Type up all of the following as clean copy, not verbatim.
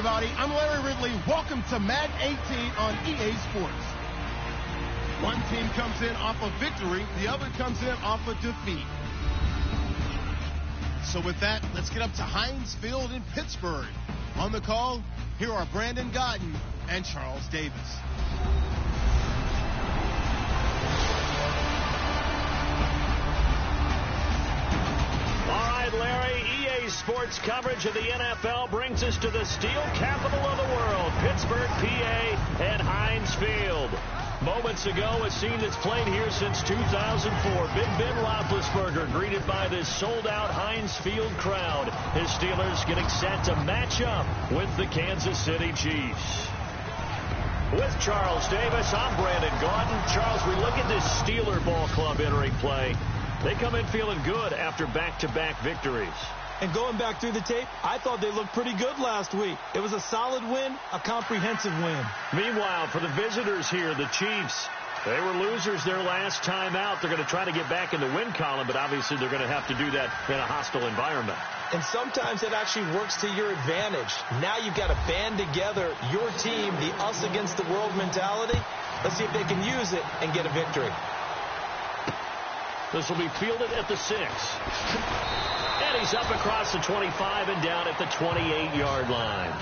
everybody. I'm Larry Ridley. Welcome to Madden 18 on EA Sports. One team comes in off of victory. The other comes in off of defeat. So with that, let's get up to Heinz Field in Pittsburgh. On the call, here are Brandon Godden and Charles Davis. All right, Larry, EA Sports coverage of the NFL brings us to the steel capital of the world, Pittsburgh, PA, and Heinz Field. Moments ago, a scene that's played here since 2004. Big Ben Roethlisberger greeted by this sold-out Heinz Field crowd. His Steelers getting set to match up with the Kansas City Chiefs. With Charles Davis, I'm Brandon Gaudin. Charles, we look at this Steeler ball club entering play. They come in feeling good after back-to-back victories. And going back through the tape, I thought they looked pretty good last week. It was a solid win, a comprehensive win. Meanwhile, for the visitors here, the Chiefs, they were losers their last time out. They're going to try to get back in the win column, but obviously they're going to have to do that in a hostile environment. And sometimes it actually works to your advantage. Now you've got to band together your team, the us against the world mentality. Let's see if they can use it and get a victory. This will be fielded at the 6. And he's up across the 25 and down at the 28-yard line.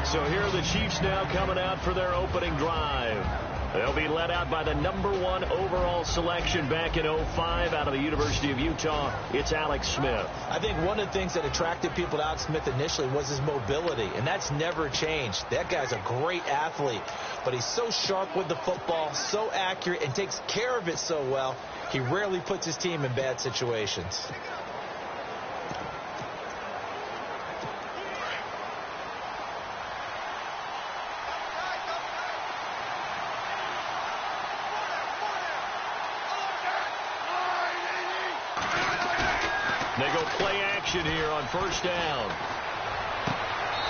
So here are the Chiefs now coming out for their opening drive. They'll be led out by the #1 overall selection back in 05 out of the University of Utah. It's Alex Smith. I think one of the things that attracted people to Alex Smith initially was his mobility, and that's never changed. That guy's a great athlete, but he's so sharp with the football, so accurate, and takes care of it so well. He rarely puts his team in bad situations. They go play action here on first down.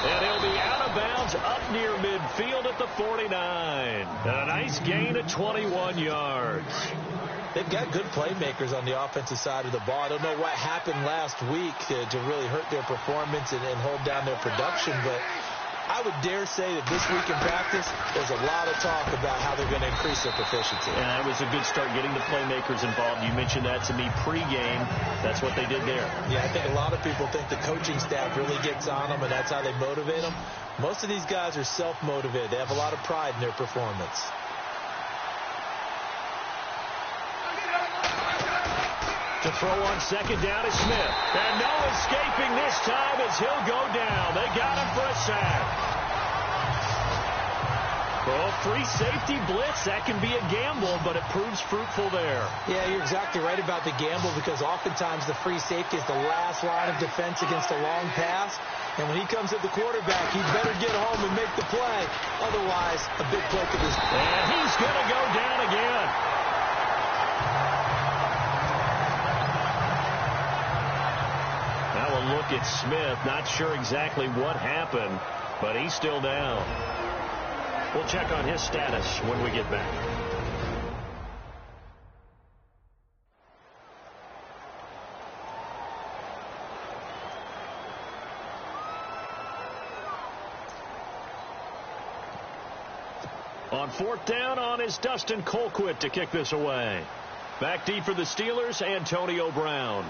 And he'll be out of bounds up near midfield at the 49. A nice gain of 21 yards. They've got good playmakers on the offensive side of the ball. I don't know what happened last week to really hurt their performance and hold down their production, but I would dare say that this week in practice, there's a lot of talk about how they're going to increase their proficiency. And that was a good start, getting the playmakers involved. You mentioned that to me pregame. That's what they did there. Yeah, I think a lot of people think the coaching staff really gets on them, and that's how they motivate them. Most of these guys are self-motivated. They have a lot of pride in their performance. To throw on second down is Smith. And no escaping this time as he'll go down. They got him for a sack. Well, free safety blitz, that can be a gamble, but it proves fruitful there. Yeah, you're exactly right about the gamble, because oftentimes the free safety is the last line of defense against a long pass. And when he comes at the quarterback, he better get home and make the play. Otherwise, a big play could be. And he's going to go down again. Look at Smith. Not sure exactly what happened, but he's still down. We'll check on his status when we get back. On fourth down on is Dustin Colquitt to kick this away. Back deep for the Steelers, Antonio Brown.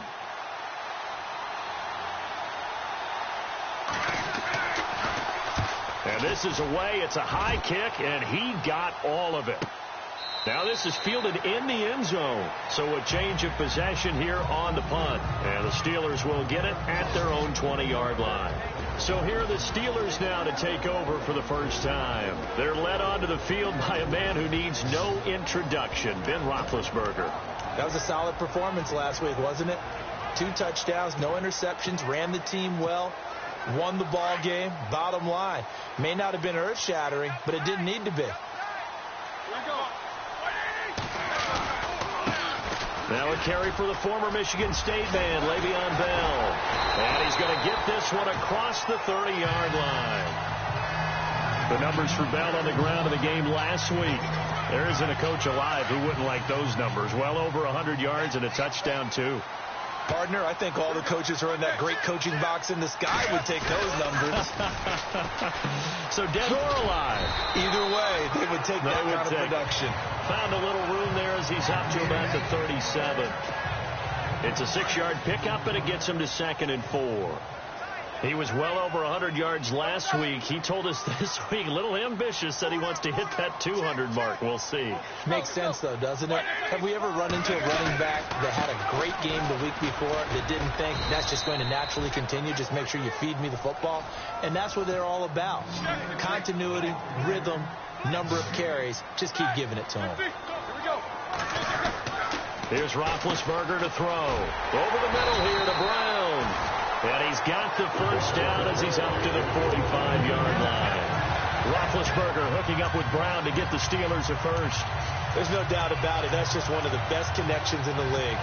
And this is away. It's a high kick, and he got all of it. Now this is fielded in the end zone. So a change of possession here on the punt. And the Steelers will get it at their own 20-yard line. So here are the Steelers now to take over for the first time. They're led onto the field by a man who needs no introduction, Ben Roethlisberger. That was a solid performance last week, wasn't it? 2 touchdowns, no interceptions, ran the team well. Won the ball game. Bottom line, may not have been earth-shattering, but it didn't need to be. Now a carry for the former Michigan State man, Le'Veon Bell. And he's going to get this one across the 30-yard line. The numbers for Bell on the ground of the game last week. There isn't a coach alive who wouldn't like those numbers. Well over 100 yards and a touchdown, too. Partner, I think all the coaches who are in that great coaching box in the sky would take those numbers. So dead or alive? Either way, they would take that kind of production. Found a little room there as he's up to about the 37. It's a 6-yard pickup, and it gets him to 2nd and 4. He was well over 100 yards last week. He told us this week, a little ambitious, said he wants to hit that 200 mark. We'll see. Makes sense, though, doesn't it? Have we ever run into a running back that had a great game the week before that didn't think that's just going to naturally continue? Just make sure you feed me the football. And that's what they're all about. Continuity, rhythm, number of carries. Just keep giving it to him. Here's Roethlisberger to throw. Over the middle here to Brown. And he's got the first down as he's up to the 45-yard line. Roethlisberger hooking up with Brown to get the Steelers a first. There's no doubt about it. That's just one of the best connections in the league.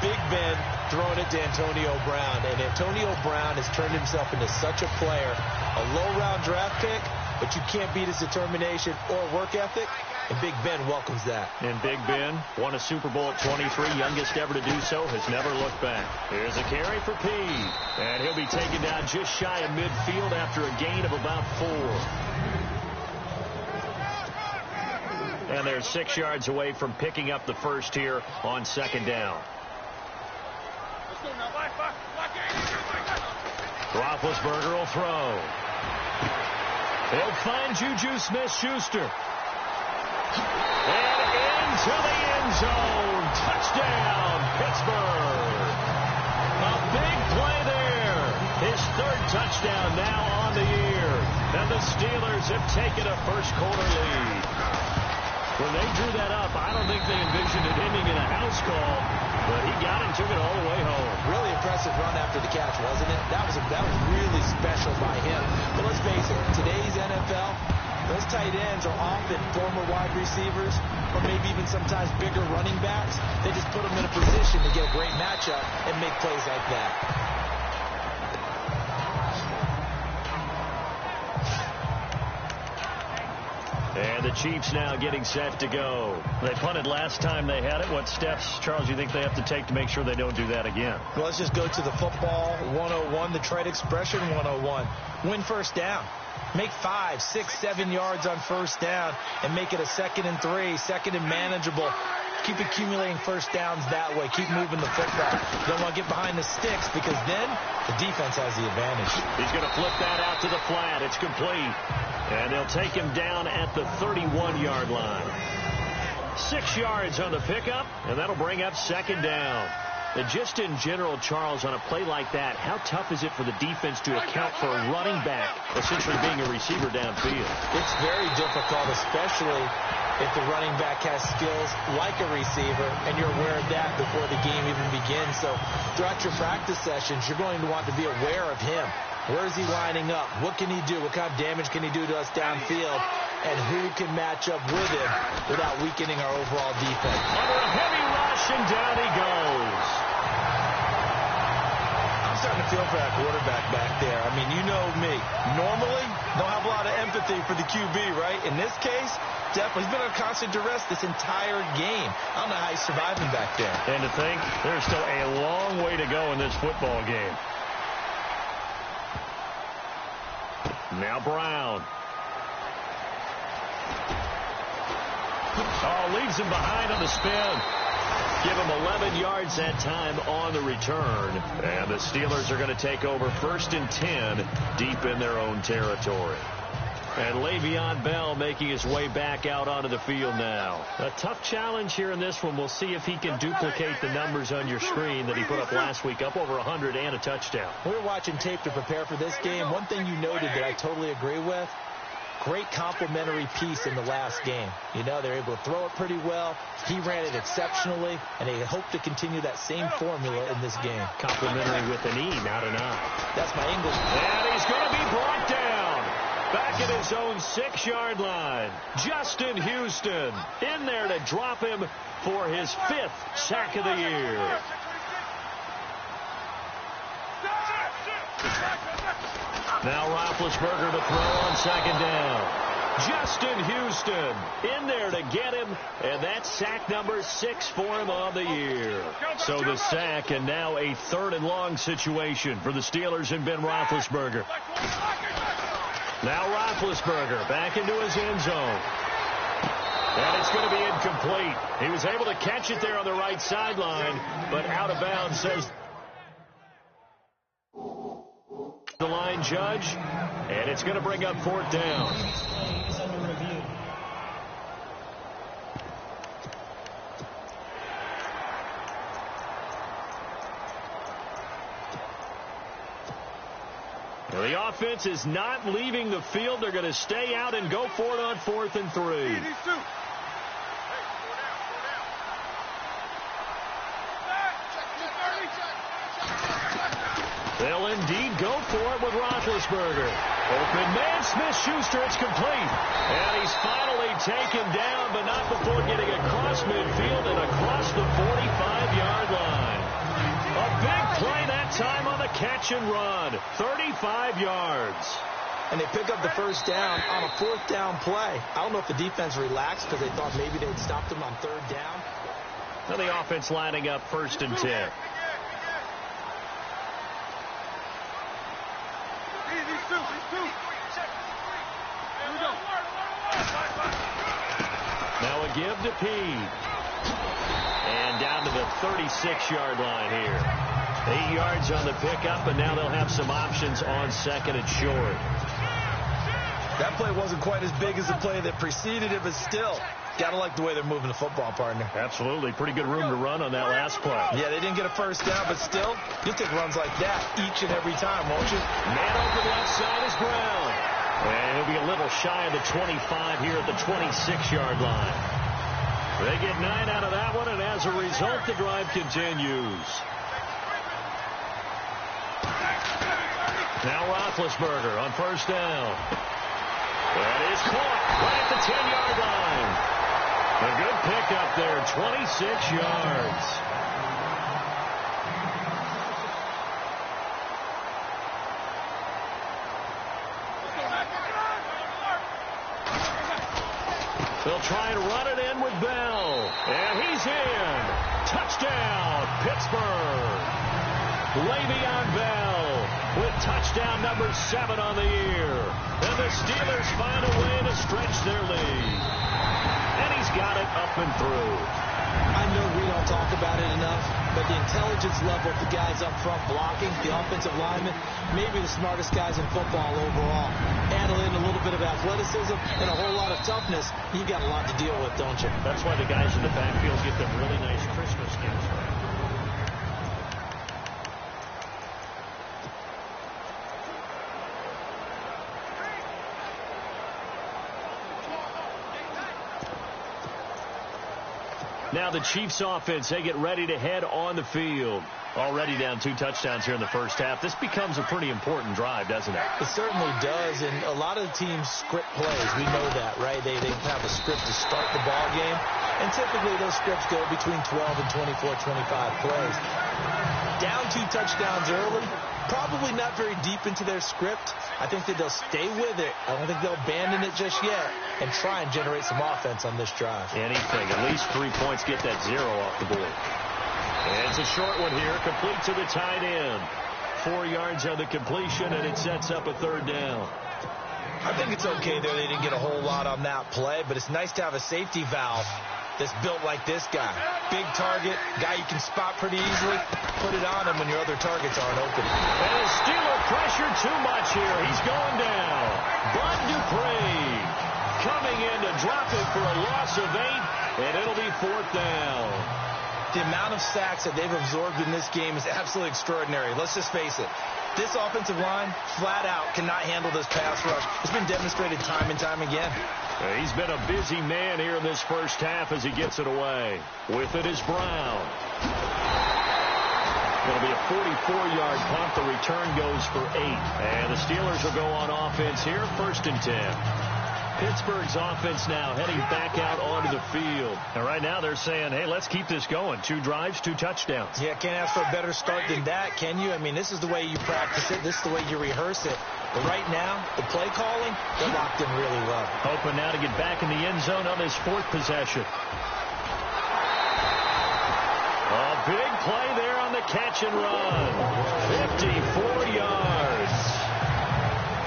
Big Ben throwing it to Antonio Brown. And Antonio Brown has turned himself into such a player. A low-round draft pick, but you can't beat his determination or work ethic. And Big Ben welcomes that. And Big Ben won a Super Bowl at 23, youngest ever to do so, has never looked back. Here's a carry for P. And he'll be taken down just shy of midfield after a gain of about 4. And they're 6 yards away from picking up the first here on 2nd down. Roethlisberger will throw. He'll find Juju Smith-Schuster. And into the end zone. Touchdown, Pittsburgh. A big play there. His 3rd touchdown now on the year. And the Steelers have taken a first-quarter lead. When they drew that up, I don't think they envisioned it ending in a house call, but he got it and took it all the way home. Really impressive run after the catch, wasn't it? That was really special by him. But let's face it, today's NFL, those tight ends are often former wide receivers or maybe even sometimes bigger running backs. They just put them in a position to get a great matchup and make plays like that. And the Chiefs now getting set to go. They punted last time they had it. What steps, Charles, you think they have to take to make sure they don't do that again? Well, let's just go to the football 101, the trade expression 101. Win first down. Make 5, 6, 7 yards on first down and make it a 2nd and 3, 2nd and manageable. Keep accumulating first downs that way. Keep moving the football. You don't want to get behind the sticks because then the defense has the advantage. He's going to flip that out to the flat. It's complete. And they'll take him down at the 31-yard line. 6 yards on the pickup, and that'll bring up 2nd down. And just in general, Charles, on a play like that, how tough is it for the defense to account for a running back essentially being a receiver downfield? It's very difficult, especially if the running back has skills like a receiver, and you're aware of that before the game even begins. So throughout your practice sessions, you're going to want to be aware of him. Where is he lining up? What can he do? What kind of damage can he do to us downfield? And who can match up with him without weakening our overall defense? Under a heavy rush, and down he goes. I'm starting to feel for that quarterback back there. I mean, you know me. Normally, don't have a lot of empathy for the QB, right? In this case, definitely. He's been under constant duress this entire game. I don't know how he's surviving back there. And to think, there's still a long way to go in this football game. Now Brown. Oh, leaves him behind on the spin. Give him 11 yards that time on the return. And the Steelers are going to take over 1st and 10 deep in their own territory. And Le'Veon Bell making his way back out onto the field now. A tough challenge here in this one. We'll see if he can duplicate the numbers on your screen that he put up last week, up over 100 and a touchdown. We were watching tape to prepare for this game. One thing you noted that I totally agree with, great complimentary piece in the last game. You know, they're able to throw it pretty well. He ran it exceptionally, and they hope to continue that same formula in this game. Complimentary with an E, not an I. That's my English. And he's going to be brought down. Back at his own 6-yard line. Justin Houston in there to drop him for his 5th sack of the year. Now Roethlisberger to throw on 2nd down. Justin Houston in there to get him, and that's sack number 6 for him on the year. So the sack, and now a 3rd and long situation for the Steelers and Ben Roethlisberger. Now Roethlisberger back into his end zone. And it's going to be incomplete. He was able to catch it there on the right sideline, but out of bounds, says the line judge. And it's going to bring up 4th down. The offense is not leaving the field. They're going to stay out and go for it on 4th and 3. They'll indeed go for it with Roethlisberger. Open man, Smith-Schuster, it's complete. And he's finally taken down, but not before getting across midfield and across the 45-yard line. A big play that time on the catch and run. 35 yards. And they pick up the 1st down on a 4th down play. I don't know if the defense relaxed because they thought maybe they'd stopped them on 3rd down. Now the offense lining up 1st and 10. Now a give to Peed. And down to the 36-yard line here. 8 yards on the pickup, and now they'll have some options on 2nd and short. That play wasn't quite as big as the play that preceded it, but still, gotta like the way they're moving the football, partner. Absolutely. Pretty good room to run on that last play. Yeah, they didn't get a 1st down, but still, you'll take runs like that each and every time, won't you? Man open left side is Brown. And he'll be a little shy of the 25 here at the 26-yard line. They get 9 out of that one, and as a result, the drive continues. Now Roethlisberger on 1st down. That is caught right at the 10-yard line. A good pickup there, 26 yards. They'll try and run it in with Bell. And he's in. Touchdown, Pittsburgh. Le'Veon Bell with touchdown number 7 on the year. And the Steelers find a way to stretch their lead. And he's got it up and through. I know we don't talk about it enough, but the intelligence level of the guys up front blocking, the offensive linemen, maybe the smartest guys in football overall. Add in a little bit of athleticism and a whole lot of toughness, you've got a lot to deal with, don't you? That's why the guys in the backfield get them really nice Christmas gifts. Now the Chiefs offense, they get ready to head on the field. Already down 2 touchdowns here in the first half. This becomes a pretty important drive, doesn't it? It certainly does, and a lot of the teams script plays. We know that, right? They have a script to start the ball game, and typically those scripts go between 12 and 24, 25 plays. Down 2 touchdowns early, probably not very deep into their script. I think that they'll stay with it. I don't think they'll abandon it just yet and try and generate some offense on this drive. Anything. At least 3 points, get that 0 off the board. And it's a short one here, complete to the tight end. 4 yards on the completion, and it sets up a 3rd down. I think it's okay there. They didn't get a whole lot on that play, but it's nice to have a safety valve that's built like this guy. Big target, guy you can spot pretty easily. Put it on him when your other targets aren't open. And the Steeler pressure too much here. He's going down. Bud Dupree coming in to drop it for a loss of 8, and it'll be 4th down. The amount of sacks that they've absorbed in this game is absolutely extraordinary. Let's just face it. This offensive line, flat out, cannot handle this pass rush. It's been demonstrated time and time again. He's been a busy man here in this first half as he gets it away. With it is Brown. It'll be a 44-yard punt. The return goes for 8. And the Steelers will go on offense here, 1st and 10. Pittsburgh's offense now heading back out onto the field. And right now they're saying, hey, let's keep this going. 2 drives, 2 touchdowns. Yeah, can't ask for a better start than that, can you? I mean, this is the way you practice it. This is the way you rehearse it. But right now, the play calling, they're locked in really well. Hoping now to get back in the end zone on his fourth possession. A big play there on the catch and run. 54 yards.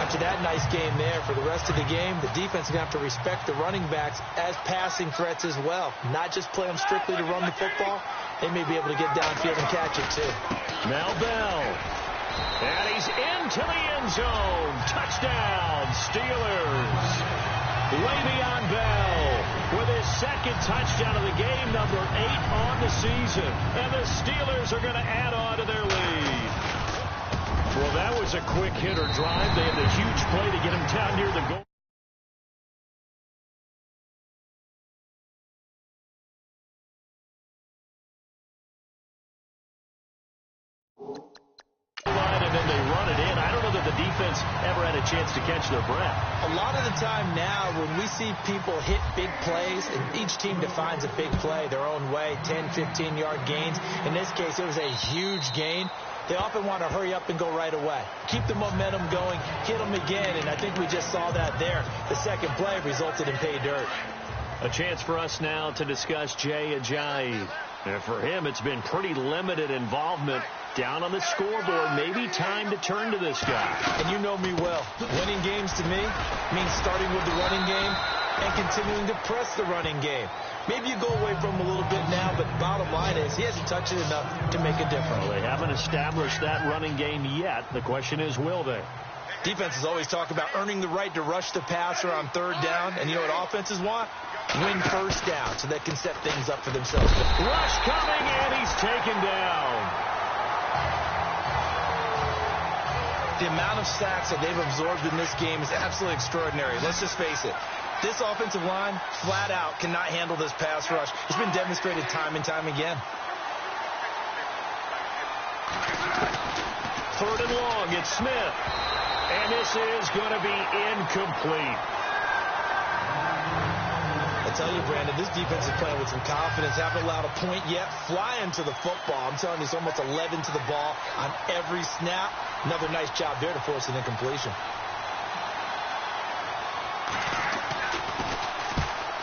After that nice game there, for the rest of the game, the defense is going to have to respect the running backs as passing threats as well. Not just play them strictly to run the football. They may be able to get downfield and catch it, too. Now Bell. And he's into the end zone. Touchdown, Steelers. Le'Veon Bell with his second touchdown of the game, number 8 on the season. And the Steelers are going to add on to their lead. Well, that was a quick hitter drive. They had the huge play to get him down near the goal line, and then they run it in. I don't know that the defense ever had a chance to catch their breath. A lot of the time now, when we see people hit big plays, and each team defines a big play their own way, 10, 15-yard gains. In this case, it was a huge gain. They often want to hurry up and go right away. Keep the momentum going, hit them again, and I think we just saw that there. The second play resulted in pay dirt. A chance for us now to discuss Jay Ajayi. And for him, it's been pretty limited involvement down on the scoreboard. Maybe time to turn to this guy. And you know me well. Winning games to me means starting with the running game and continuing to press the running game. Maybe you go away from him a little bit now, but bottom line is he hasn't touched it enough to make a difference. Well, they haven't established that running game yet. The question is, will they? Defenses always talk about earning the right to rush the passer on third down. And you know what offenses want? Win first down so they can set things up for themselves. Rush coming, and he's taken down. The amount of sacks that they've absorbed in this game is absolutely extraordinary. Let's just face it. This offensive line, flat out, cannot handle this pass rush. It's been demonstrated time and time again. Third and long, it's Smith. And this is going to be incomplete. I tell you, Brandon, this defense is playing with some confidence. Haven't allowed a point yet. Flying to the football. I'm telling you, it's almost 11 to the ball on every snap. Another nice job there to force an incompletion.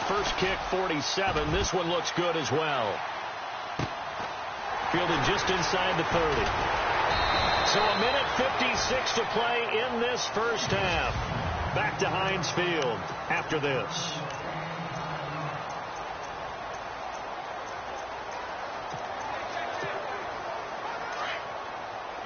First kick, 47. This one looks good as well. Fielded just inside the 30. So a minute 56 to play in this first half. Back to Heinz Field after this.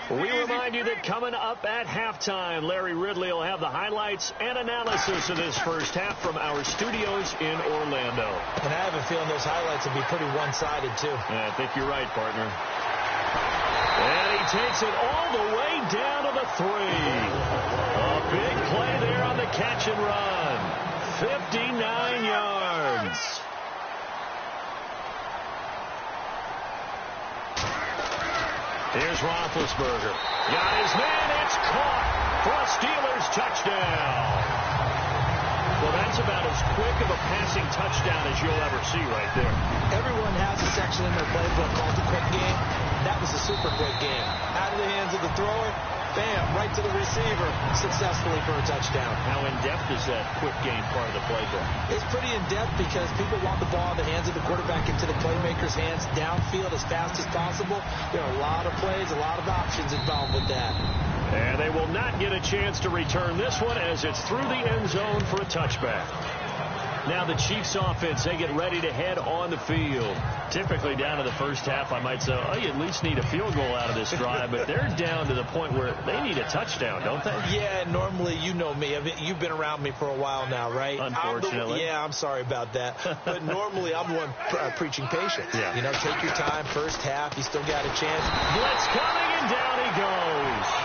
We remind you that coming up at halftime, Larry Ridley will have the highlights and analysis of this first half from our studios in Orlando. And I have a feeling those highlights will be pretty one-sided, too. Yeah, I think you're right, partner. And he takes it all the way down to the 3. A big play there on the catch and run. 59 yards. Here's Roethlisberger. Got his man. It's caught for a Steelers touchdown. Well, that's about as quick of a passing touchdown as you'll ever see right there. Everyone has a section in their playbook called the quick game. That was a super quick game. Out of the hands of the thrower, bam, right to the receiver, successfully for a touchdown. How in-depth is that quick game part of the playbook? It's pretty in-depth because people want the ball in the hands of the quarterback into the playmaker's hands downfield as fast as possible. There are a lot of plays, a lot of options involved with that. And they will not get a chance to return this one as it's through the end zone for a touchback. Now the Chiefs offense, they get ready to head on the field. Typically down to the first half, I might say, oh, you at least need a field goal out of this drive. But they're down to the point where they need a touchdown, don't they? Yeah, normally, you know me. I mean, you've been around me for a while now, right? Unfortunately. I'm sorry about that. But normally, I'm the one preaching patience. Yeah. You know, take your time, first half. You still got a chance. Blitz coming, and down he goes.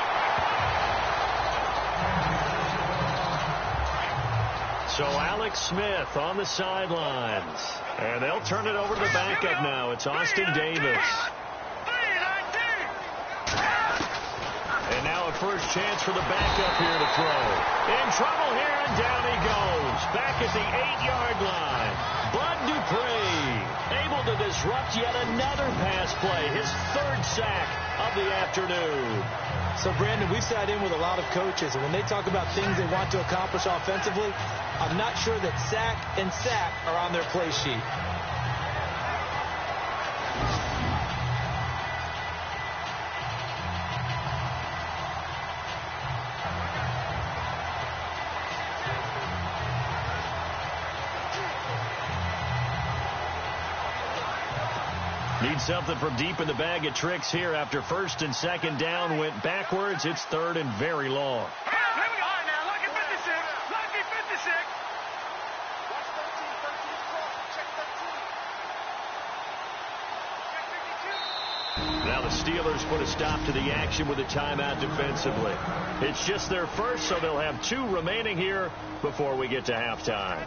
So Alex Smith on the sidelines. And they'll turn it over to the backup now. It's Austin Davis. And now a first chance for the backup here to throw. In trouble here, and down he goes. Back at the 8-yard line. Bud Dupree able to disrupt yet another pass play. His third sack of the afternoon. So, Brandon, we've sat in with a lot of coaches, and when they talk about things they want to accomplish offensively, I'm not sure that sack and sack are on their play sheet. Need something from deep in the bag of tricks here after first and second down went backwards. It's third and very long. Now the Steelers put a stop to the action with a timeout defensively. It's just their first, so they'll have 2 remaining here before we get to halftime.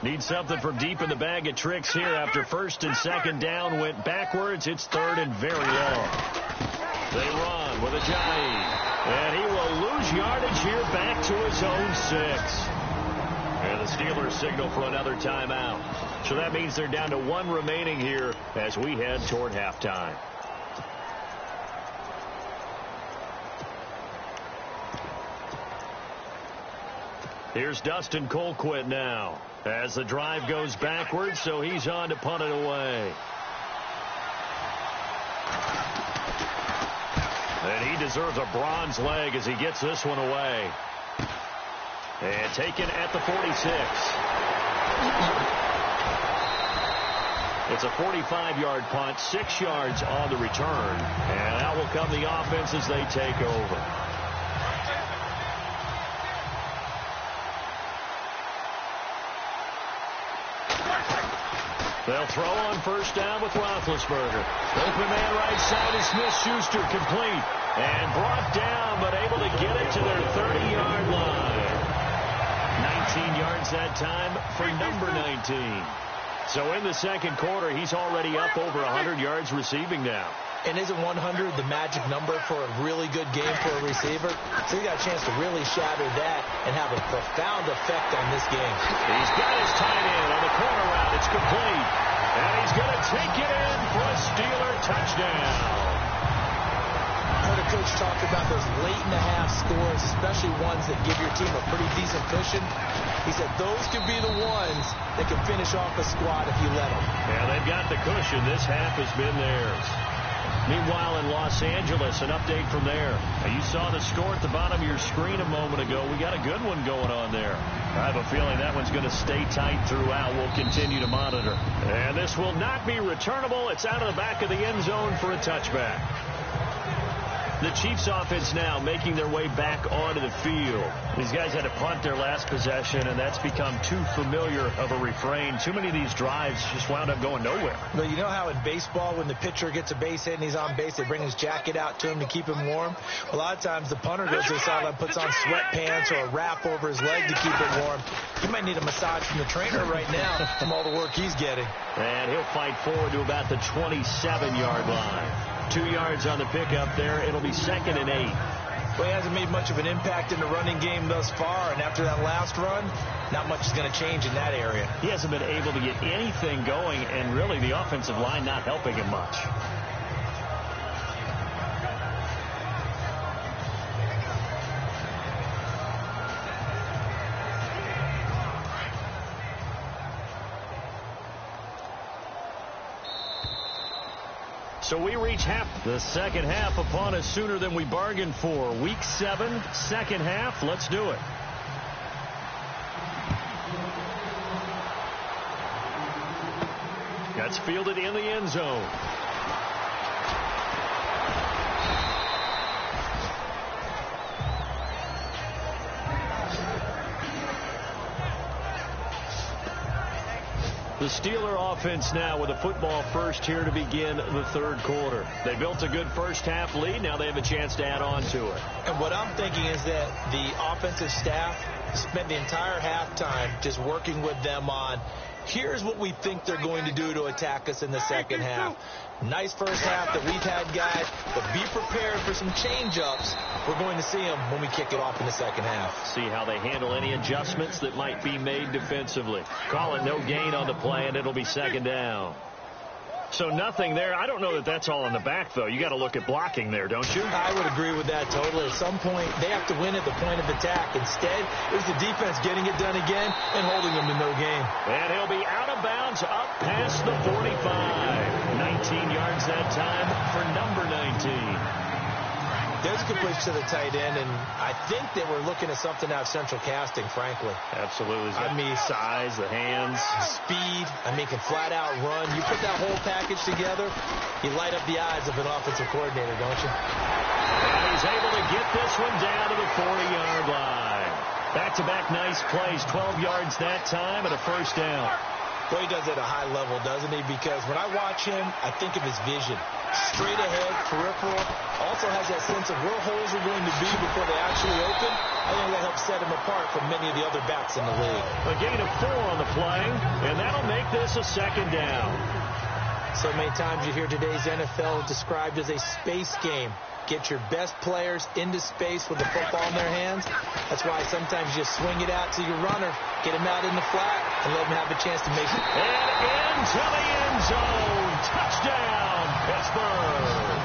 Need something from deep in the bag of tricks here after first and second down went backwards. It's third and very long. They run with Ajayi, and he will lose yardage here back to his own 6. And the Steelers signal for another timeout. So that means they're down to 1 remaining here as we head toward halftime. Here's Dustin Colquitt now as the drive goes backwards, so he's on to punt it away. And he deserves a bronze leg as he gets this one away. And taken at the 46. It's a 45-yard punt, 6 yards on the return. And out will come the offense as they take over. They'll throw on first down with Roethlisberger. Open man right side is Smith-Schuster, complete. And brought down, but able to get it to their 30-yard line. 19 yards that time for number 19. So in the second quarter, he's already up over 100 yards receiving now. And isn't 100 the magic number for a really good game for a receiver? So he got a chance to really shatter that and have a profound effect on this game. He's got his tight end on the corner route. It's complete. And he's going to take it in for a Steeler touchdown. I heard a coach talk about those late-in-the-half scores, especially ones that give your team a pretty decent cushion. He said those could be the ones that can finish off a squad if you let them. Yeah, they've got the cushion. This half has been theirs. Meanwhile, in Los Angeles, an update from there. Now, you saw the score at the bottom of your screen a moment ago. We got a good one going on there. I have a feeling that one's going to stay tight throughout. We'll continue to monitor. And this will not be returnable. It's out of the back of the end zone for a touchback. The Chiefs offense now making their way back onto the field. These guys had to punt their last possession, and that's become too familiar of a refrain. Too many of these drives just wound up going nowhere. But you know how in baseball, when the pitcher gets a base hit and he's on base, they bring his jacket out to him to keep him warm? A lot of times the punter goes to the sideline, puts on sweatpants or a wrap over his leg to keep it warm. He might need a massage from the trainer right now from all the work he's getting. And he'll fight forward to about the 27-yard line. 2 yards on the pickup there. It'll be 2nd and 8. Well, he hasn't made much of an impact in the running game thus far, and after that last run, not much is going to change in that area. He hasn't been able to get anything going, and really the offensive line not helping him much. So we reach the second half upon us sooner than we bargained for. Week 7, second half. Let's do it. That's fielded in the end zone. The Steeler offense now with a football first here to begin the third quarter. They built a good first half lead. Now they have a chance to add on to it. And what I'm thinking is that the offensive staff spent the entire halftime just working with them on, here's what we think they're going to do to attack us in the second half. Nice first half that we've had, guys, but be prepared for some change-ups. We're going to see them when we kick it off in the second half. See how they handle any adjustments that might be made defensively. Call it no gain on the play, and it'll be 2nd down. So nothing there. I don't know that that's all in the back, though. You got to look at blocking there, don't you? I would agree with that totally. At some point, they have to win at the point of attack. Instead, it was the defense getting it done again and holding them to no gain. And he'll be out of bounds up past the 45. 19 yards that time for number 19. There's a good push to the tight end, and I think that we're looking at something out of central casting, frankly. Absolutely. I mean, size, the hands. Speed. I mean, can flat out run. You put that whole package together, you light up the eyes of an offensive coordinator, don't you? And he's able to get this one down to the 40-yard line. Back-to-back nice plays, 12 yards that time and a first down. Well, he does it at a high level, doesn't he? Because when I watch him, I think of his vision. Straight ahead, peripheral. Also has that sense of where holes are going to be before they actually open. I think that helps set him apart from many of the other backs in the league. A gain of 4 on the play, and that'll make this a second down. So many times you hear today's NFL described as a space game. Get your best players into space with the football in their hands. That's why sometimes you swing it out to your runner, get him out in the flat, and let him have a chance to make it. And into the end zone. Touchdown, Pittsburgh.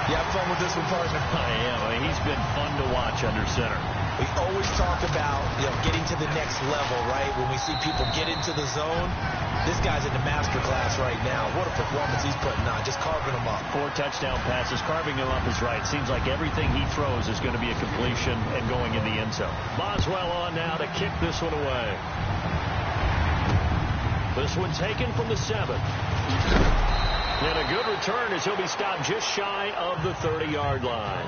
You have fun with this one, partner? I am. I mean, he's been fun to watch under center. We always talk about, getting to the next level, right? When we see people get into the zone, this guy's in the master class right now. What a performance he's putting on, just carving them up. 4 touchdown passes. Carving him up is right. Seems like everything he throws is going to be a completion and going in the end zone. Boswell on now to kick this one away. This one taken from the 7. And a good return as he'll be stopped just shy of the 30-yard line.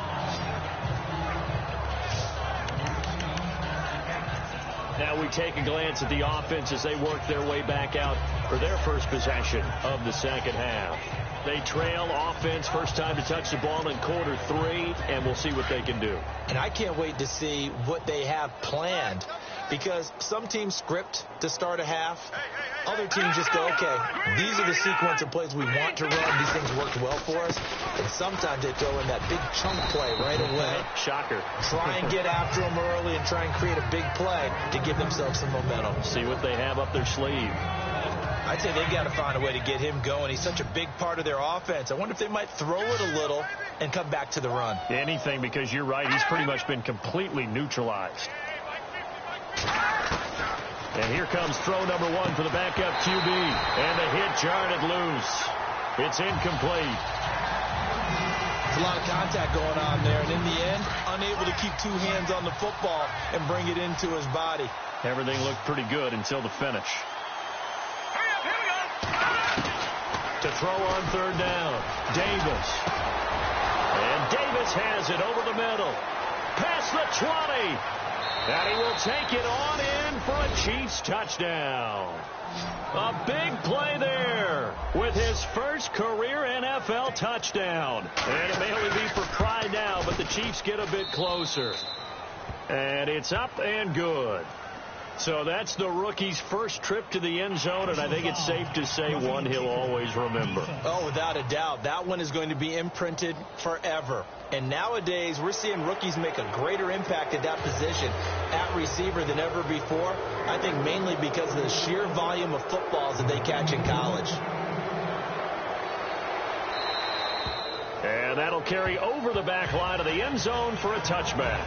Now we take a glance at the offense as they work their way back out for their first possession of the second half. They trail offense, first time to touch the ball in quarter 3, and we'll see what they can do. And I can't wait to see what they have planned, because some teams script to start a half. Other teams just go, okay, these are the sequence of plays we want to run. These things worked well for us. And sometimes they throw in that big chunk play right away. Shocker. Try and get after them early and try and create a big play to give themselves some momentum. See what they have up their sleeve. I'd say they've got to find a way to get him going. He's such a big part of their offense. I wonder if they might throw it a little and come back to the run. Anything, because you're right. He's pretty much been completely neutralized. And here comes throw number 1 for the backup QB. And the hit jarred it loose. It's incomplete. There's a lot of contact going on there. And in the end, unable to keep 2 hands on the football and bring it into his body. Everything looked pretty good until the finish. To throw on third down, Davis. And Davis has it over the middle. Past the 20. And he will take it on in for a Chiefs touchdown. A big play there with his first career NFL touchdown. And it may only be for pride now, but the Chiefs get a bit closer. And it's up and good. So that's the rookie's first trip to the end zone, and I think it's safe to say one he'll always remember. Oh, without a doubt. That one is going to be imprinted forever. And nowadays, we're seeing rookies make a greater impact at that position at receiver than ever before. I think mainly because of the sheer volume of footballs that they catch in college. And that'll carry over the back line of the end zone for a touchback.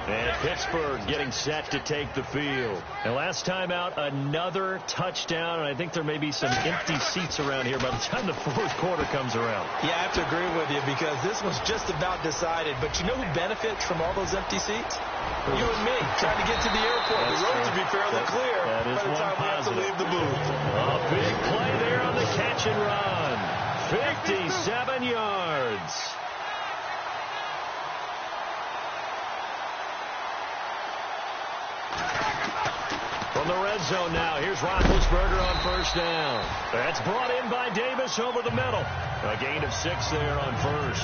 And Pittsburgh getting set to take the field. And last time out, another touchdown. And I think there may be some empty seats around here by the time the fourth quarter comes around. Yeah, I have to agree with you because this one's just about decided. But you know who benefits from all those empty seats? You and me, trying to get to the airport. The roads will be fairly clear by the time we have to leave the booth. A big play there on the catch and run. 57 yards. From the red zone now, here's Roethlisberger on first down. That's brought in by Davis over the middle. A gain of 6 there on first.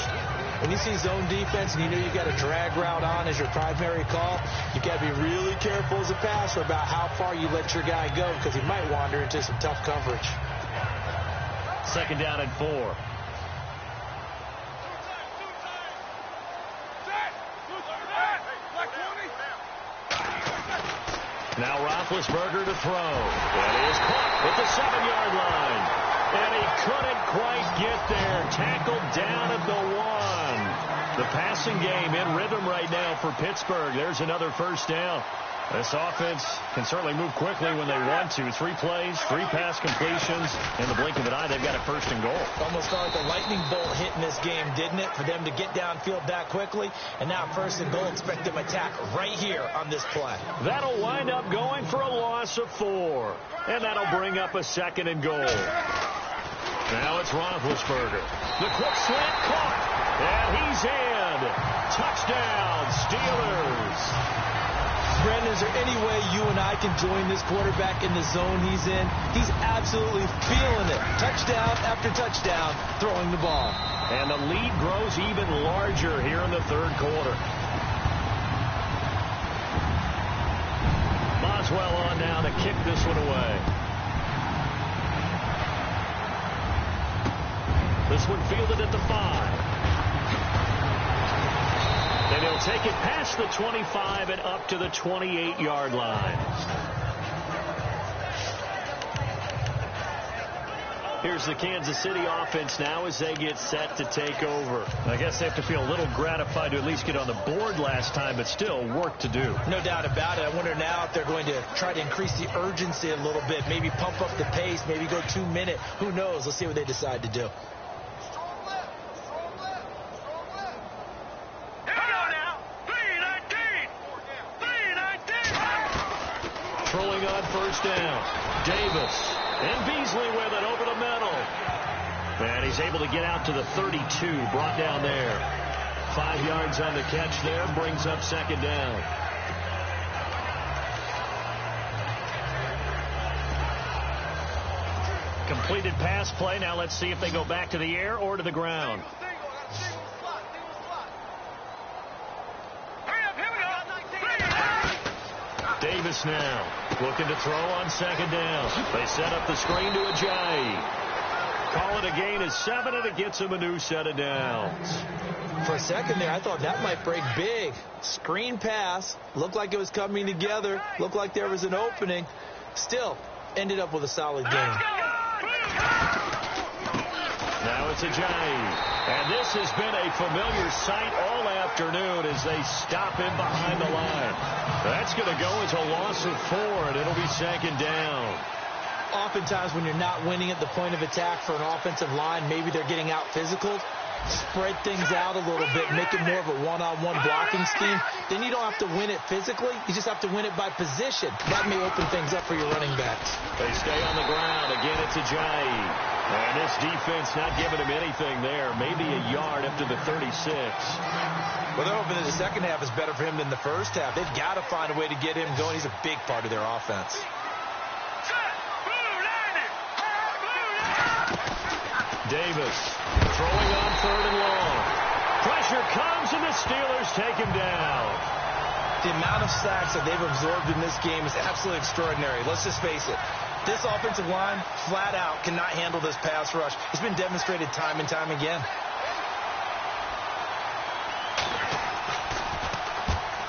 When you see zone defense and you know you got a drag route on as your primary call, you got to be really careful as a passer about how far you let your guy go because he might wander into some tough coverage. Second down and 4. Now Roethlisberger to throw. And he is caught at the 7-yard line. And he couldn't quite get there. Tackled down at the 1. The passing game in rhythm right now for Pittsburgh. There's another first down. This offense can certainly move quickly when they want to. 3 plays, 3 pass completions. In the blink of an eye, they've got a first and goal. Almost felt like a lightning bolt hit in this game, didn't it? For them to get downfield that quickly. And now first and goal, expect them to attack right here on this play. That'll wind up going for a loss of 4. And that'll bring up a second and goal. Now it's Roethlisberger. The quick slant caught. And he's in. Touchdown, Steelers. Brandon, is there any way you and I can join this quarterback in the zone he's in? He's absolutely feeling it. Touchdown after touchdown, throwing the ball. And the lead grows even larger here in the third quarter. Boswell on now to kick this one away. This one fielded at the 5. And he'll take it past the 25 and up to the 28-yard line. Here's the Kansas City offense now as they get set to take over. I guess they have to feel a little gratified to at least get on the board last time, but still work to do. No doubt about it. I wonder now if they're going to try to increase the urgency a little bit, maybe pump up the pace, maybe go 2-minute. Who knows? Let's see what they decide to do. Throwing on first down. Davis. And Beasley with it over the middle. And he's able to get out to the 32. Brought down there. 5 yards on the catch there. Brings up second down. Completed pass play. Now let's see if they go back to the air or to the ground. Davis now looking to throw on second down. They set up the screen to Ajayi. Call it a gain of 7, and it gets him a new set of downs. For a second there, I thought that might break big. Screen pass. Looked like it was coming together. Looked like there was an opening. Still, ended up with a solid game. Now it's Ajayi. And this has been a familiar sight all afternoon as they stop him behind the line. That's going to go as a loss of 4, and it'll be second down. Oftentimes when you're not winning at the point of attack for an offensive line, maybe they're getting out physical. Spread things out a little bit, make it more of a one-on-one blocking scheme. Then you don't have to win it physically. You just have to win it by position. That may open things up for your running backs. They stay on the ground. Again, it's Ajayi. And this defense not giving him anything there. Maybe a yard up to the 36. Well, they're hoping that the second half is better for him than the first half. They've got to find a way to get him going. He's a big part of their offense. Davis throwing on third and long. Pressure comes, and the Steelers take him down. The amount of sacks that they've absorbed in this game is absolutely extraordinary. Let's just face it. This offensive line, flat out, cannot handle this pass rush. It's been demonstrated time and time again.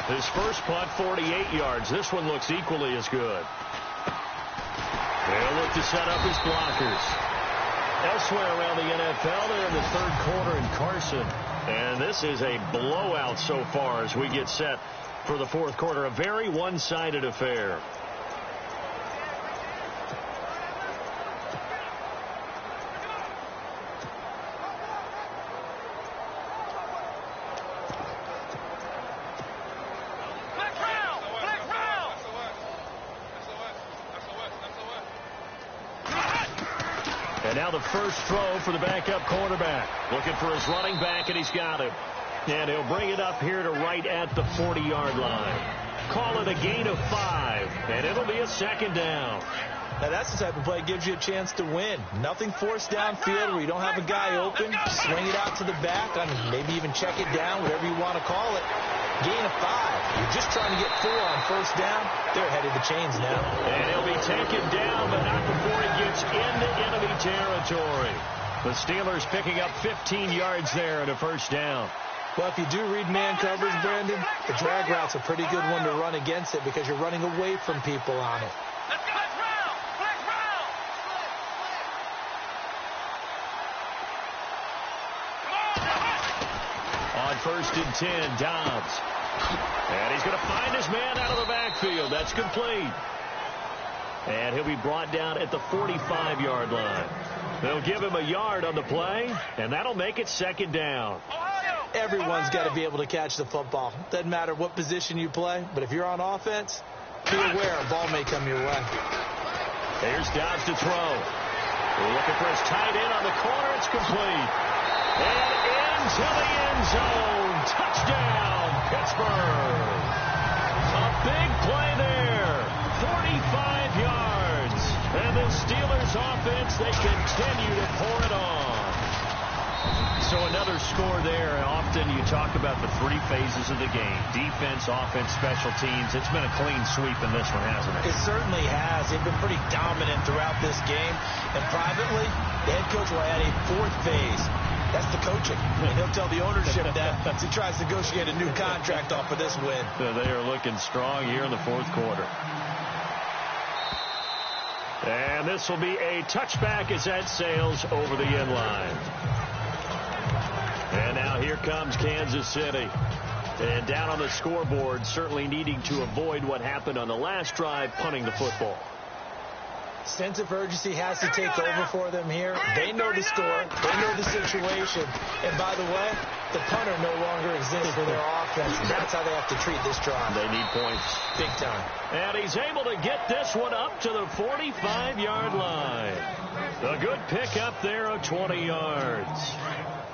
His first punt, 48 yards. This one looks equally as good. They'll look to set up his blockers. Elsewhere around the NFL, they're in the third quarter in Carson. And this is a blowout so far as we get set for the fourth quarter. A very one-sided affair. And now the first throw for the backup quarterback. Looking for his running back, and he's got him. And he'll bring it up here to right at the 40-yard line. Call it a gain of 5, and it'll be a second down. Now, that's the type of play that gives you a chance to win. Nothing forced downfield where you don't have a guy open. Swing it out to the back, maybe even check it down, whatever you want to call it. Gain of 5. You're just trying to get 4 on first down. They're ahead of the chains now. And he'll be taken down, but not before he gets into enemy territory. The Steelers picking up 15 yards there at a first down. Well, if you do read man coverage, Brandon, the drag route's a pretty good one to run against it because you're running away from people on it. On 1st and 10, Dobbs. And he's going to find his man out of the backfield. That's complete. And he'll be brought down at the 45-yard line. They'll give him a yard on the play, and that'll make it 2nd down. Everyone's got to be able to catch the football. Doesn't matter what position you play, but if you're on offense, be aware a ball may come your way. Here's Dobbs to throw. Looking for his tight end on the corner. It's complete. And into the end zone. Touchdown, Pittsburgh. A big play there. 45 yards. And the Steelers offense, they continue to pour it on. So another score there. Often you talk about the 3 phases of the game. Defense, offense, special teams. It's been a clean sweep in this one, hasn't it? It certainly has. They've been pretty dominant throughout this game. And privately, the head coach will add a 4th phase. That's the coaching. And he'll tell the ownership that as he tries to negotiate a new contract off of this win. So they are looking strong here in the 4th quarter. And this will be a touchback as that sails over the end line. And now here comes Kansas City. And down on the scoreboard, certainly needing to avoid what happened on the last drive, punting the football. Sense of urgency has to take over for them here. They know the score. They know the situation. And by the way, the punter no longer exists for their offense. That's how they have to treat this drive. They need points. Big time. And he's able to get this one up to the 45-yard line. A good pickup there of 20 yards.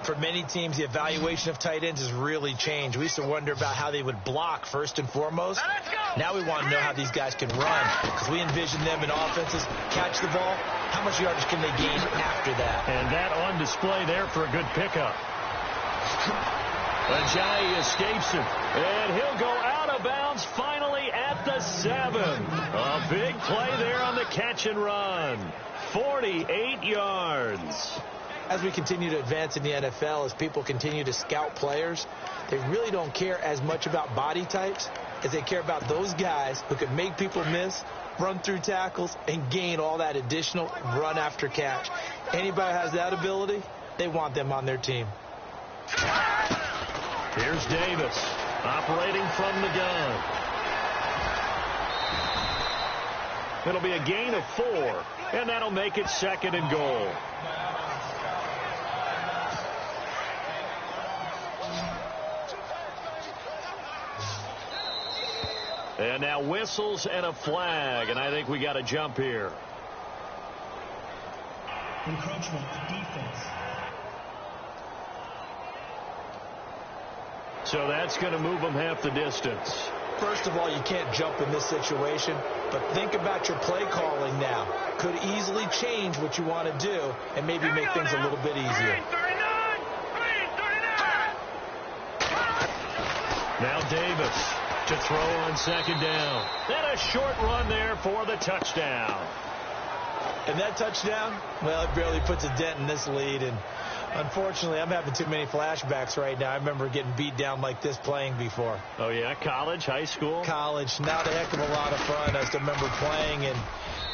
For many teams, the evaluation of tight ends has really changed. We used to wonder about how they would block first and foremost. Now we want to know how these guys can run because we envision them in offenses catch the ball. How much yardage can they gain after that? And that on display there for a good pickup. Ajayi escapes him, and he'll go out of bounds finally at the 7. A big play there on the catch and run. 48 yards. As we continue to advance in the NFL, as people continue to scout players, they really don't care as much about body types as they care about those guys who can make people miss, run through tackles, and gain all that additional run after catch. Anybody has that ability, they want them on their team. Here's Davis operating from the gun. It'll be a gain of 4, and that'll make it 2nd and goal. And now whistles and a flag, and I think we got a jump here. Encroachment defense. So that's going to move them half the distance. First of all, you can't jump in this situation, but think about your play calling now. Could easily change what you want to do and maybe make things a little bit easier. Now Davis to throw on 2nd down. And a short run there for the touchdown. And that touchdown, well, it barely puts a dent in this lead. And unfortunately, I'm having too many flashbacks right now. I remember getting beat down like this playing before. Oh, yeah? College, high school? College. Not a heck of a lot of fun. I just remember playing and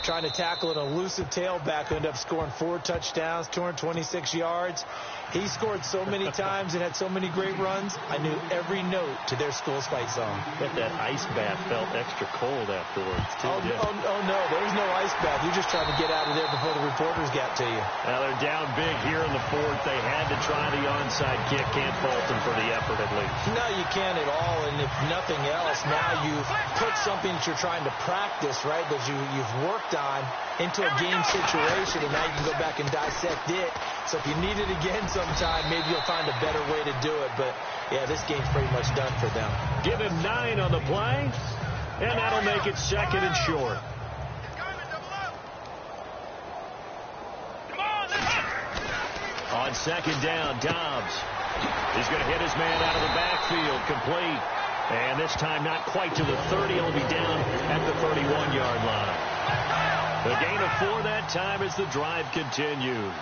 trying to tackle an elusive tailback who ended up scoring 4 touchdowns, 226 yards. He scored so many times and had so many great runs, I knew every note to their school's fight song. Bet that ice bath felt extra cold afterwards, too. Oh, no, there was no ice bath. You're just trying to get out of there before the reporters got to you. Now they're down big here in the 4th. They had to try the onside kick. Can't fault them for the effort, at least. No, you can't at all. And if nothing else, now you've put something that you're trying to practice, right, that you've worked on into a game situation, and now you can go back and dissect it. So if you need it again sometime, maybe you'll find a better way to do it. But, yeah, this game's pretty much done for them. Give him 9 on the play, and that'll make it 2nd and short. On 2nd down, Dobbs. He's going to hit his man out of the backfield, complete. And this time not quite to the 30. He'll be down at the 31-yard line. The gain of 4 that time as the drive continues.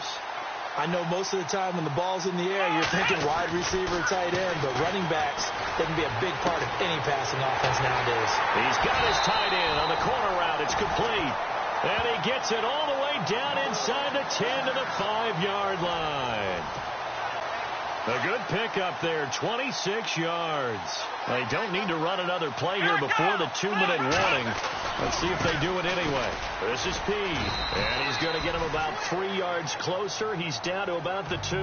I know most of the time when the ball's in the air, you're thinking wide receiver, tight end, but running backs, they can be a big part of any passing offense nowadays. He's got his tight end on the corner route. It's complete. And he gets it all the way down inside the 10 to the 5-yard line. A good pickup there, 26 yards. They don't need to run another play here before the 2-minute warning. Let's see if they do it anyway. This is P, and he's going to get him about 3 yards closer. He's down to about the 2.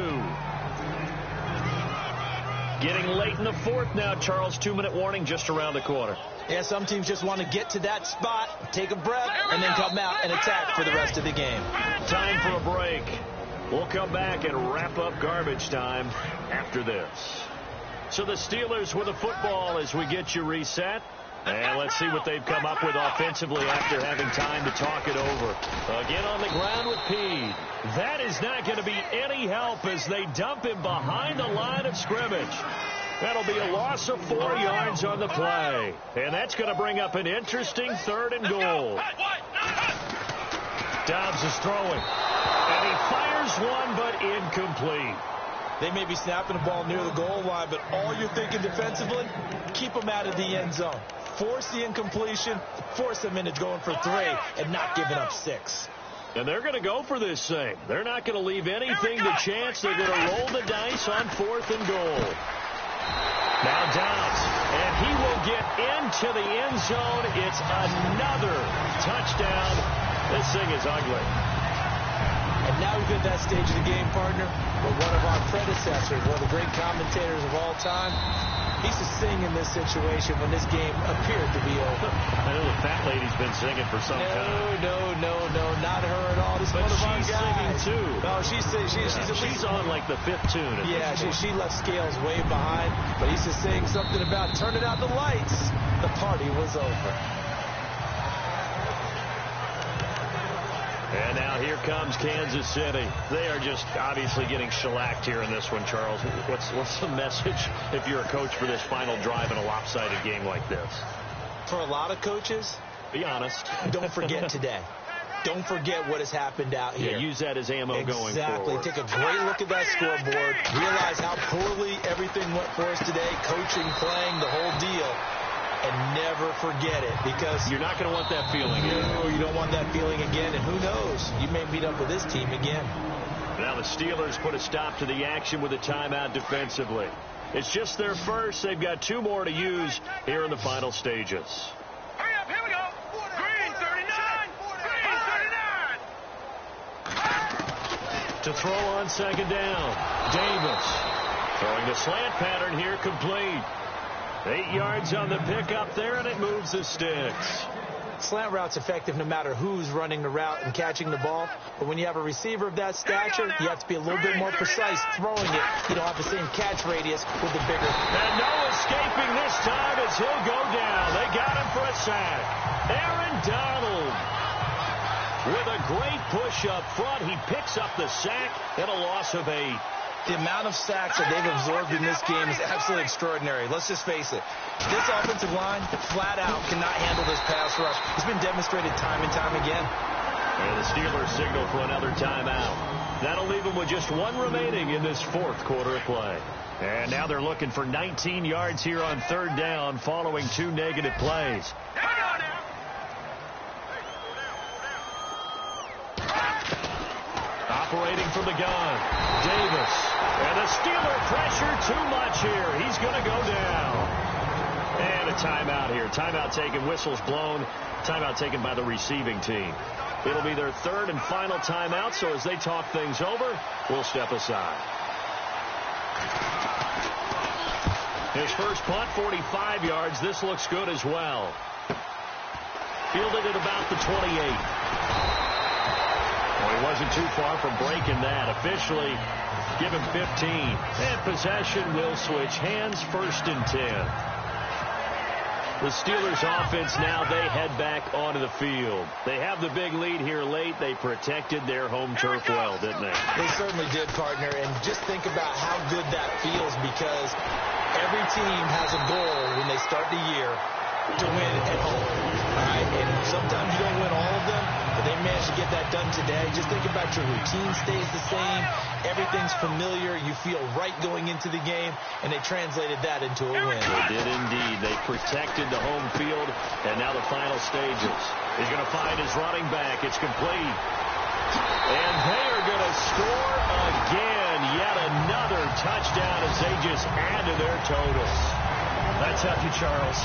Getting late in the fourth now, Charles. 2-minute warning just around the corner. Yeah, some teams just want to get to that spot, take a breath, and then come out and attack for the rest of the game. Time for a break. We'll come back and wrap up garbage time after this. So the Steelers with the football as we get you reset. And let's see what they've come up with offensively after having time to talk it over. Again on the ground with P. That is not going to be any help as they dump him behind the line of scrimmage. That'll be a loss of 4 yards on the play. And that's going to bring up an interesting 3rd and goal. Dobbs is throwing. And he fires one, but incomplete. They may be snapping the ball near the goal line, but all you're thinking defensively, keep them out of the end zone. Force the incompletion, force them into going for 3, and not giving up 6. And they're going to go for this thing. They're not going to leave anything to chance. They're going to roll the dice on 4th and goal. Now Dobbs, and he will get into the end zone. It's another touchdown. This thing is ugly. And now we've hit that stage of the game, partner, where one of our predecessors, one of the great commentators of all time, he used to sing in this situation when this game appeared to be over. I know the fat lady's been singing for some time. No, not her at all. This is one of our guys. Singing too. No, she's on like the 5th tune. Yeah, she left Scales way behind, but he used to sing something about turning out the lights. The party was over. And now here comes Kansas City. They are just obviously getting shellacked here in this one, Charles. What's the message if you're a coach for this final drive in a lopsided game like this? For a lot of coaches, be honest. Don't forget today. Don't forget what has happened out here. Yeah, use that as ammo going forward. Exactly. Take a great look at that scoreboard. Realize how poorly everything went for us today. Coaching, playing, the whole deal. And never forget it, because you're not going to want that feeling again. No, you don't want that feeling again, and who knows, you may meet up with this team again. Now the Steelers put a stop to the action with a timeout defensively. It's just their first. They've got 2 more to use here in the final stages. Hurry up, here we go. Green 39. Green 39. To throw on 2nd down, Davis throwing the slant pattern here, complete. 8 yards on the pickup there, and it moves the sticks. Slant route's effective no matter who's running the route and catching the ball. But when you have a receiver of that stature, you have to be a little bit more precise throwing it. You don't have the same catch radius with the bigger. And no escaping this time as he'll go down. They got him for a sack. Aaron Donald with a great push up front. He picks up the sack and a loss of 8. The amount of sacks that they've absorbed in this game is absolutely extraordinary. Let's just face it. This offensive line, flat out, cannot handle this pass rush. It's been demonstrated time and time again. And the Steelers signal for another timeout. That'll leave them with just 1 remaining in this 4th quarter of play. And now they're looking for 19 yards here on 3rd down following 2 negative plays. Operating from the gun, Davis. And the Steeler pressure too much here. He's going to go down. And a timeout here. Timeout taken, whistles blown. Timeout taken by the receiving team. It'll be their 3rd and final timeout, so as they talk things over, we'll step aside. His first punt, 45 yards. This looks good as well. Fielded at about the 28. Well, he wasn't too far from breaking that. Officially, give him 15. And possession will switch hands, 1st and 10. The Steelers offense now, they head back onto the field. They have the big lead here late. They protected their home turf well, didn't they? They certainly did, partner. And just think about how good that feels, because every team has a goal when they start the year to win at home. All right? And sometimes you don't win all of them, but they managed to get that done today. Just think about your routine stays the same. Everything's familiar. You feel right going into the game, and they translated that into a win. They did indeed. They protected the home field, and now the final stages. He's going to find his running back. It's complete. And they are going to score again. Yet another touchdown as they just add to their totals. That's happy, Charles.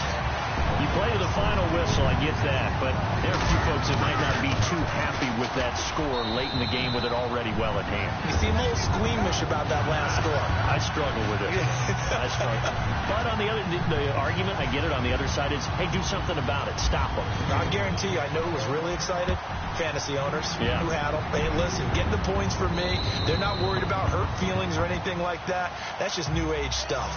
You play to the final whistle, I get that, but there are a few folks that might not be too happy with that score late in the game with it already well at hand. You seem a little squeamish about that last score. I struggle with it. I struggle. But on the argument, I get it, on the other side is, hey, do something about it. Stop them. I guarantee you, I know who was really excited. Fantasy owners who had them. Hey, listen, get the points for me. They're not worried about hurt feelings or anything like that. That's just new age stuff.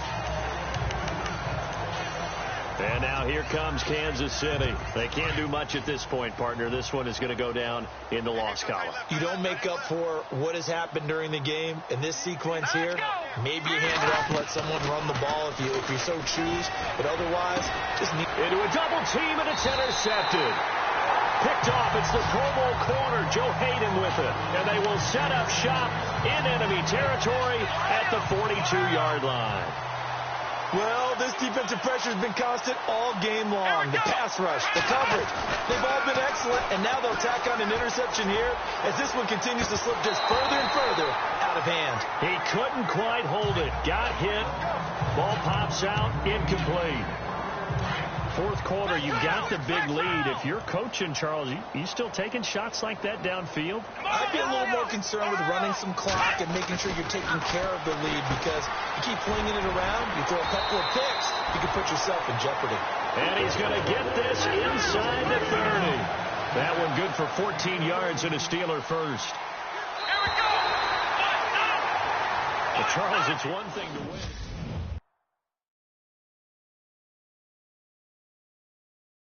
And now here comes Kansas City. They can't do much at this point, partner. This one is going to go down in the loss column. You don't make up for what has happened during the game in this sequence here. Maybe you hand it off and let someone run the ball if you so choose. But otherwise, just into a double team, and it's intercepted. Picked off. It's the Pro Bowl corner, Joe Hayden with it. And they will set up shop in enemy territory at the 42-yard line. Well, this defensive pressure has been constant all game long. The pass rush, the coverage, they've all been excellent, and now they'll tack on an interception here as this one continues to slip just further and further out of hand. He couldn't quite hold it. Got hit. Ball pops out. Incomplete. Fourth quarter, you got the big lead. If you're coaching, Charles, you still taking shots like that downfield? I'd be a little more concerned with running some clock and making sure you're taking care of the lead, because you keep flinging it around, you throw a couple of picks, you can put yourself in jeopardy. And he's going to get this inside the 30. That one good for 14 yards and a Steeler first. Here we go. But Charles, it's one thing to win.